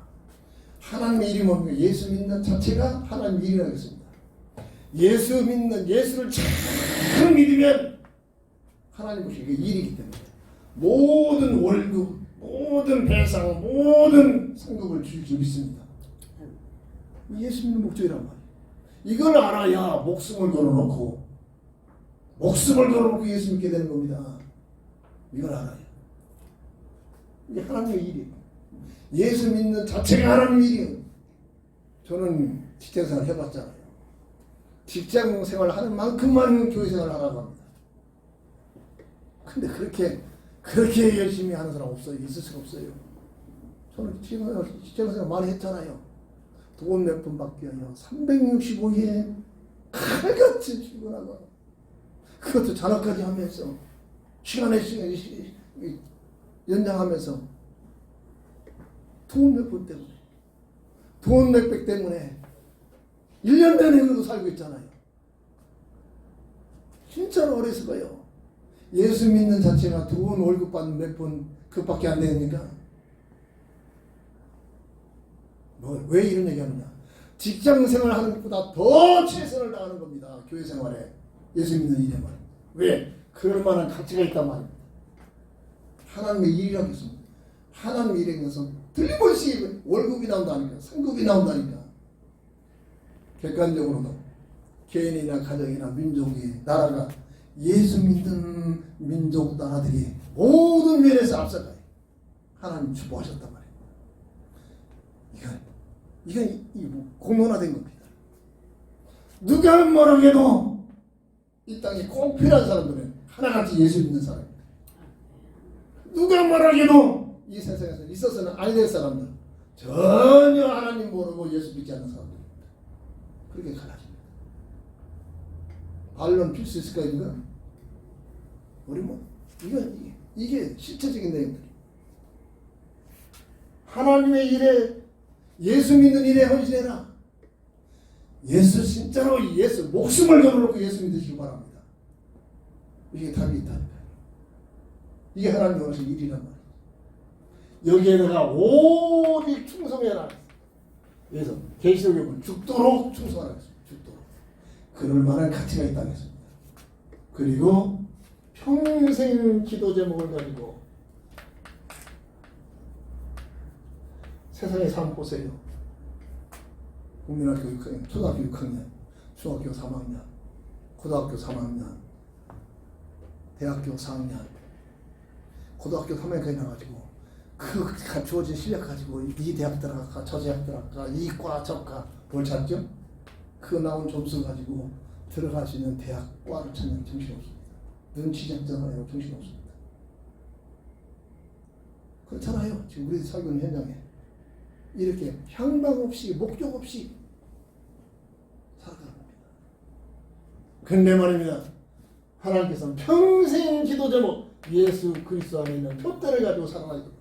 하나님의 일이 뭡니까? 예수 믿는 자체가 하나님의 일이라고 했습니다. 예수를 잘 믿으면 하나님 것이 일이기 때문에 모든 월급, 모든 배상, 모든 상급을 줄 줄 믿습니다. 예수 믿는 목적이란 말이에요. 이걸 알아야 목숨을 걸어놓고 예수 믿게 되는 겁니다. 이걸 알아요. 이게 하나님의 일이에요. 예수 믿는 자체가 하나님의 일이에요. 저는 직장생활 해봤잖아요. 직장생활 하는 만큼만 교회생활을 하라고 합니다. 근데 그렇게 열심히 하는 사람 없어요. 있을 수가 없어요. 저는 직장생활 많이 했잖아요. 돈 몇 푼밖에 아니라 365일 칼같이 출근하고 그것도 잔업까지 하면서 시간에 연장하면서 돈 몇 푼 때문에 돈 몇백 때문에 1년 내내도 살고 있잖아요. 진짜로 어리석어요. 예수 믿는 자체가 돈 월급 받는 몇 푼 그것밖에 안 되니까 왜 이런 얘기하느냐. 직장 생활하는 것보다 더 최선을 다하는 겁니다. 교회 생활에 예수 믿는 일에 말입니다. 왜? 그럴 만한 가치가 있단 말입니다. 하나님의 일이라고 했습니다. 하나님의 일에 대해서 틀림없이 월급이 나온다니까 상급이 나온다니까. 객관적으로도 개인이나 가정이나 민족이 나라가 예수 믿는 민족 나라들이 모든 면에서 앞서가요. 하나님 축복하셨단 말이에요. 이건 공론화된 겁니다. 누가 뭐라고 해도 이 땅에 꼭 필요한 사람들은 하나같이 예수 믿는 사람입니다. 누가 뭐라고 해도 이 세상에서 있어서는 아니 될 사람들, 전혀 하나님 모르고 예수 믿지 않는 사람들입니다. 그렇게 갈라집니다. 반론 필 수 있을까요? 이건? 우리 이게 실체적인 내용들. 하나님의 일에, 예수 믿는 일에 헌신해라. 예수 진짜로 예수 목숨을 걸어놓고 예수 믿으시기 바랍니다. 이게 답이 있다니까요. 이게 하나님의 원하신 일이란 말이에요. 여기에다가 오직 충성해라. 그래서 계시록에 보면 죽도록 충성하라 했습니다. 죽도록. 그럴 만한 가치가 있다고 했습니다. 그리고 평생 기도 제목을 가지고 세상의 삶 보세요. 국민학교 6학년, 초등학교 6학년, 중학교 3학년, 고등학교 3학년, 대학교 4학년, 고등학교 3학년까지 나가지고 그 주어진 실력 가지고 이 대학 들어갈까 저 대학 들어갈까 이과 저과 뭘 찾죠? 그 나온 점수 가지고 들어갈 수 있는 대학과를 찾는 정신없습니다. 눈치작전하여 정신없습니다. 그렇잖아요. 지금 우리 살고 있는 현장에 이렇게 향방 없이 목적 없이 살아가는 겁니다. 근데 말입니다. 하나님께서는 평생 기도 제목 예수 그리스도 안에 있는 표대를 가지고 살아가야 됩니다.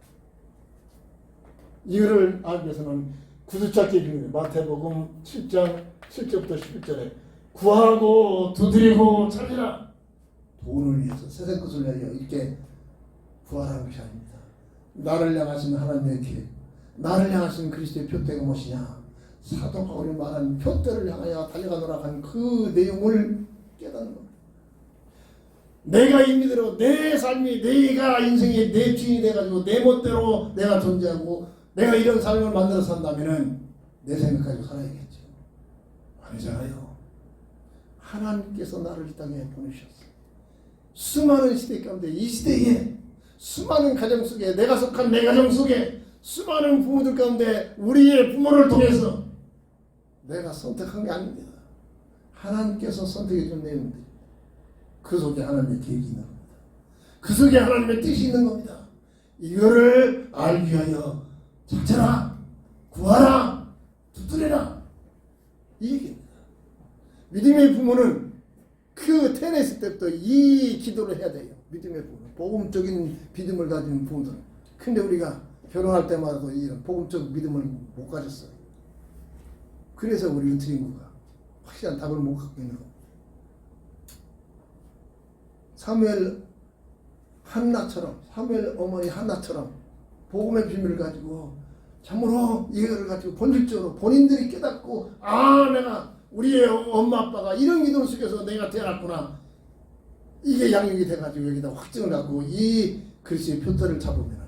이거를 알기 위해서는 구두찾기 중입니다. 마태복음 7장 7절부터 11절에 구하고 두드리고 찾으라. 돈을 위해서 세상 것을 위하여 이렇게 구하라는 것이 아닙니다. 나를 향하시는 하나님의 계획, 나를 향하시는 그리스도의 표대가 무엇이냐? 사도 바울이 말한 표대를 향하여 달려가노라 한 그 내용을 깨닫는 겁니다. 내가 임의대로 내 삶이 내가 인생의 내 주인이 돼가지고 내 멋대로 내가 존재하고 내가 이런 삶을 만들어 산다면은 내 생각 가지고 살아야겠죠. 아니잖아요. 하나님께서 나를 이 땅에 보내주셨어요. 수많은 시대 가운데 이 시대에 수많은 가정 속에 내가 속한 내 가정 속에 수많은 부모들 가운데 우리의 부모를 통해서 내가 선택한 게 아닙니다. 하나님께서 선택해 준 내용들. 그 속에 하나님의 계획이 있는 겁니다. 그 속에 하나님의 뜻이 있는 겁니다. 이거를 알기 위하여 찾아라, 구하라, 두드려라. 이 얘기입니다. 믿음의 부모는 그 태어났을 때부터 이 기도를 해야 돼요. 믿음의 부모. 복음적인 믿음을 가진 부모들은. 근데 우리가 결혼할 때마다도 이런 복음적 믿음을 못 가졌어요. 그래서 우리 은퇴 인구가 확실한 답을 못 갖고 있는 겁니다. 사무엘 한나처럼, 사무엘 어머니 한나처럼 복음의 비밀을 가지고 참으로 이거를 가지고 본질적으로 본인들이 깨닫고 내가 우리의 엄마 아빠가 이런 기도를 속에서 내가 태어났구나. 이게 양육이 돼가지고 여기다 확증을 갖고 이 그리스도의 표대를 잡으면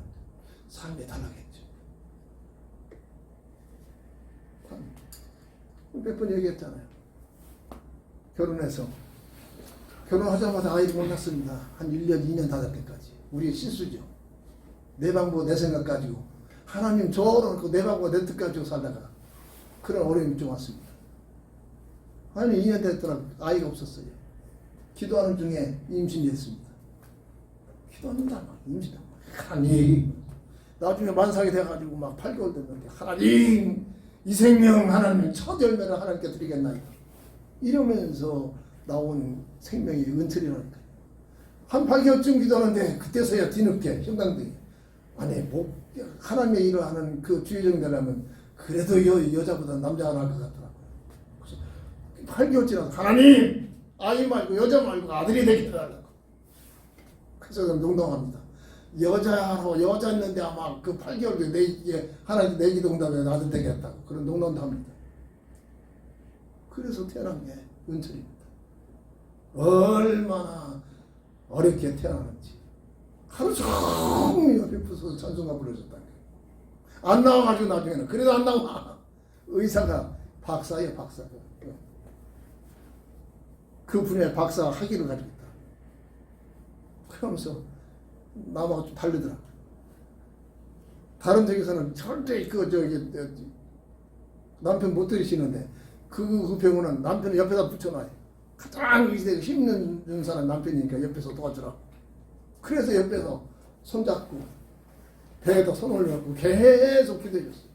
삶이 달라겠죠. 몇 번 얘기했잖아요. 결혼하자마자 아이를 못 낳습니다. 한 1년, 2년 다 될 때까지. 우리의 실수죠. 내 방법, 내 생각 가지고 하나님 저어놓고 내 방법, 내 뜻 가지고 살다가 그런 어려움이 좀 왔습니다. 아니 2년 됐더라고요. 아이가 없었어요. 기도하는 중에 임신이 됐습니다. 기도합니다. 막 임신하고 하나님 나중에 만삭이 돼가지고 막 8개월 됐는데 하나님 이 생명 하나님 첫 열매를 하나님께 드리겠나이다. 이러면서 나온 생명이 은철이라니까요. 한 8개월쯤 기도하는데 그때서야 뒤늦게 형당들이 아니 뭐 하나님의 일을 하는 그 주의정 되려면 그래도 여자보다 남자가 나을 것 같더라고요. 그래서 8개월 지나서 하나님 아이 말고 여자 말고 아들이 되게 해달라고. 그래서 농담합니다. 여자였는데 아마 그 8개월 뒤에 내 하나님 내 기도응답에 아들 되겠다고 그런 농담도 합니다. 그래서 태어난 게 은철입니다. 얼마나 어렵게 태어났는지 하루 종일 옆에 부서서 찬송가 불러줬다는 거예요. 안 나와가지고 나중에는 그래도 안 나와. 의사가 박사예요. 박사가. 그 분야의 박사 학위를 가지고 있다. 그러면서 나무가 좀 다르더라. 다른 댁에서는 절대 남편 못 들이시는데 그 병원은 남편을 옆에다 붙여놔요. 가장 힘있는 사람 남편이니까 옆에서 도와주라. 그래서 옆에서 손잡고 배에다 손 올려갖고 계속 기도해줬어요.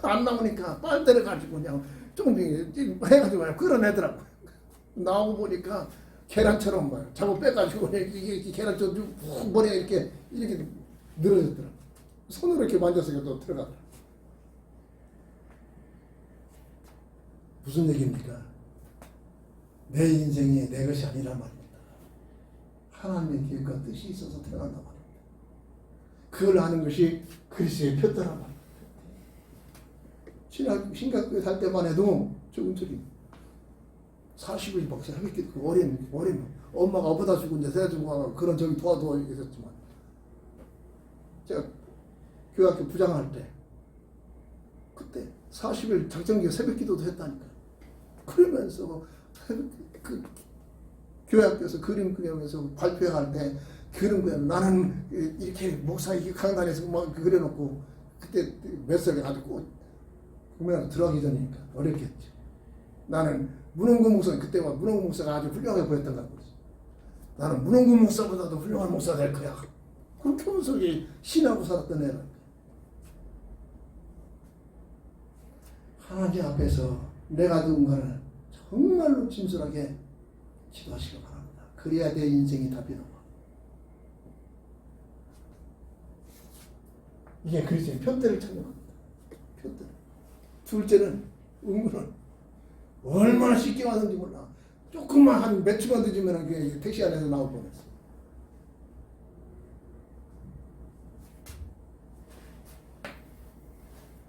안 나오니까 빨대를 가지고 그냥 조금 해가지고 그냥 끌어내더라고. 나오고 보니까 계란처럼 막 자꾸 빼가지고 이게 계란처럼 쭉 머리가 이렇게 늘어졌더라고. 손으로 이렇게 만져서 또 들어가더라고. 무슨 얘기입니까? 내 인생이 내 것이 아니란 말입니다. 하나님의 계획과 뜻이 있어서 태어난단 말입니다. 그걸 아는 것이 그리스도의 표더란 말입니다. 신학교에 살 때만 해도 조금처리 40일 박사 하겠기 그 어린 엄마가 아버다 주고 이제 세주고 그런 저기 도와주고 있었지만 제가 교회학교 부장할 때 그때 40일 작정기도 새벽 기도도 했다니까. 그러면서 그 교회학교에서 그림 그리면서 발표할 때 그런 거야. 나는 이렇게 목사 이렇게 강단에서 막 그려놓고 그때 몇 살에 가지고 국민학교 들어가기 전이니까 어렵겠죠. 나는 문홍구 목사 그때 막 문홍구 목사가 아주 훌륭하게 보였던 것 같고 나는 문홍구 목사보다도 훌륭한 목사 될 거야. 그렇게 하면서 신하고 살았던 애라. 하나님 앞에서 내가 누군가를 정말로 진솔하게 기도하시기 바랍니다. 그래야 내 인생이 답이 나와. 이게 그리스도의 편대를 찾는 겁니다. 편대. 둘째는 은근은 얼마나 쉽게 왔는지 몰라. 조금만 한 몇 주만 늦으면 택시 안에서 나올 뻔했어.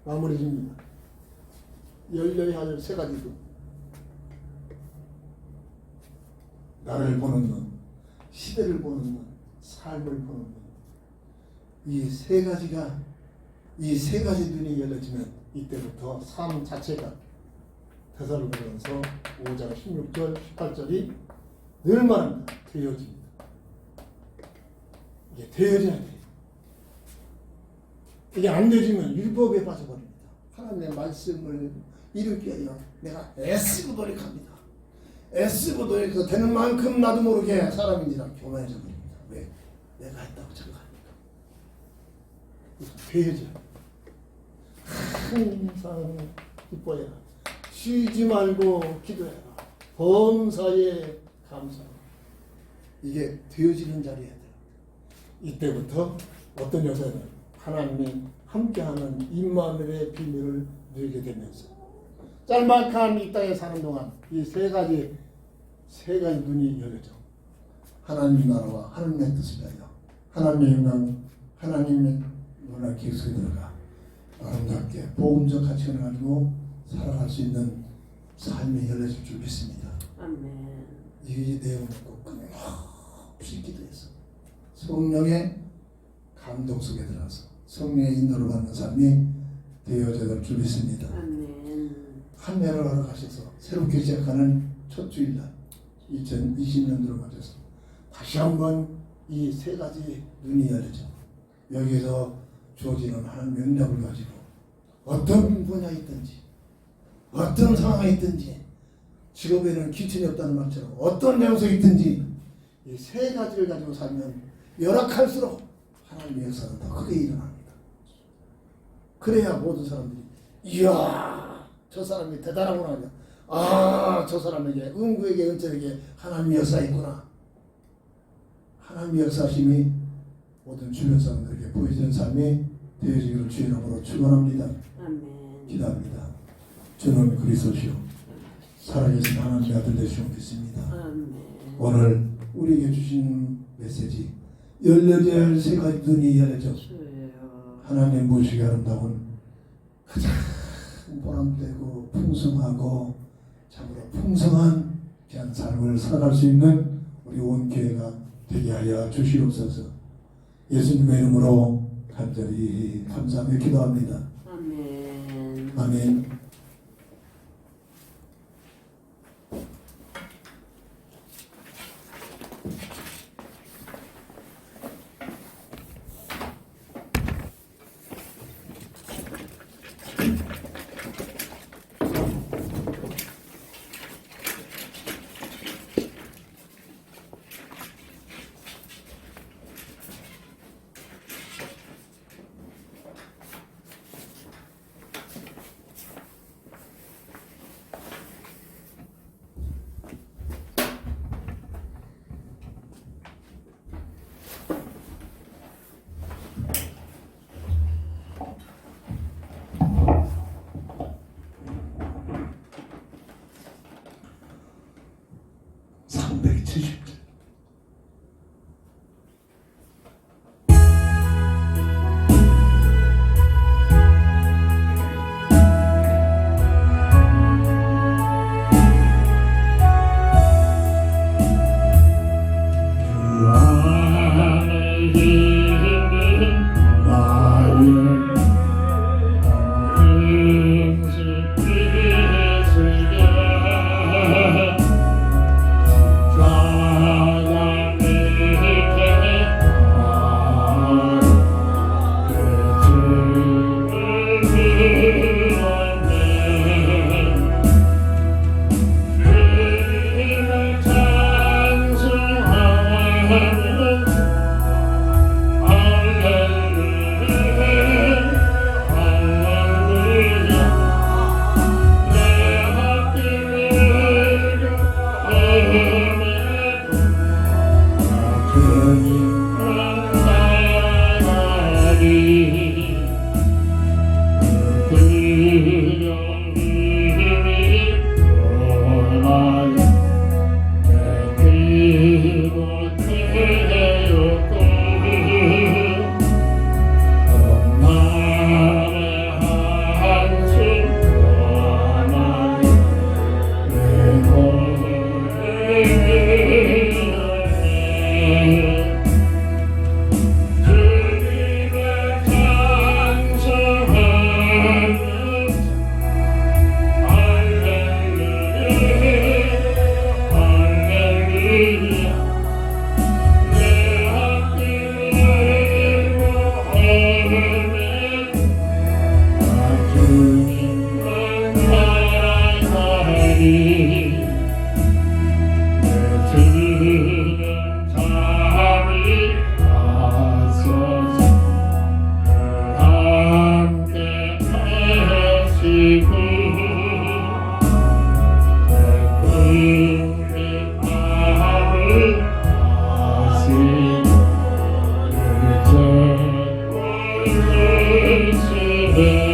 마무리 집니다. 열려야 할 세 가지도 나를 보는 눈, 시대를 보는 눈, 삶을 보는 눈. 이 세 가지 눈이 열려지면 이때부터 삶 자체가 데살로니가서 5장 16절 18절이 늘 말합니다. 되어집니다. 이게 되어져야 돼요. 이게 안 되어지면 율법에 빠져버립니다. 하나님의 말씀을 이루기 위하여 내가 애쓰고 노력합니다. 애쓰고 노력해서 되는 만큼 나도 모르게 사람인지라 교만해져 버립니다. 왜? 내가 했다고 생각합니다. 되어져야 항상 기뻐해라. 쉬지 말고 기도해라. 범사에 감사하라. 이게 되어지는 자리에 돼요. 이때부터 어떤 여자는 하나님이 함께하는 임마누엘의 비밀을 누리게 되면서 짤막한 이 땅에 사는 동안 이 세 가지 눈이 열려져 하나님의 나라와 하나님의 뜻을 위하여 하나님의 영광, 하나님의 놀라운 계획에 들어가 아름답게 복음적 가치관을 가지고 살아갈 수 있는 삶이 열려질 줄 믿습니다. 아멘. 이 내용을 꼭 끊임없이 기도해서 성령의 감동 속에 들어가서 성령의 인도를 받는 삶이 되어져 될 줄 믿습니다. 아멘. 한매를 하러 가셔서 새롭게 시작하는 첫 주일날 2020년도를 맞아서 다시 한번 이 세 가지 눈이 열려져 여기서 주어지는 하나님의 응답을 가지고 어떤 분야에 있든지 어떤 상황에 있든지 직업에는 기천이 없다는 말처럼 어떤 장소에 있든지 이 세 가지를 가지고 살면 열악할수록 하나님의 역사는 더 크게 일어납니다. 그래야 모든 사람들이 이야 저 사람이 대단하구나. 아 저 사람에게 은구에게 은철에게 하나님의 역사 있구나. 하나님의 역사심이 모든 주변 사람들에게 보여지는 삶이 되어지기를 주의 이름으로 축원합니다. 아멘. 기도합니다. 저는 그리스도시요 살아계신 하나님의 아들 되시오 믿습니다. 아멘. 오늘 우리에게 주신 메시지 열려져야 할 세 가지 눈이 열려져 주여. 하나님의 무엇이 아름다운 가장 보람되고 풍성하고 참으로 풍성한 귀한 삶을 살아갈 수 있는 우리 온 교회가 되게 하여 주시옵소서. 예수님의 이름으로 간절히 감사하며 기도합니다. 아멘. 아멘. 주시니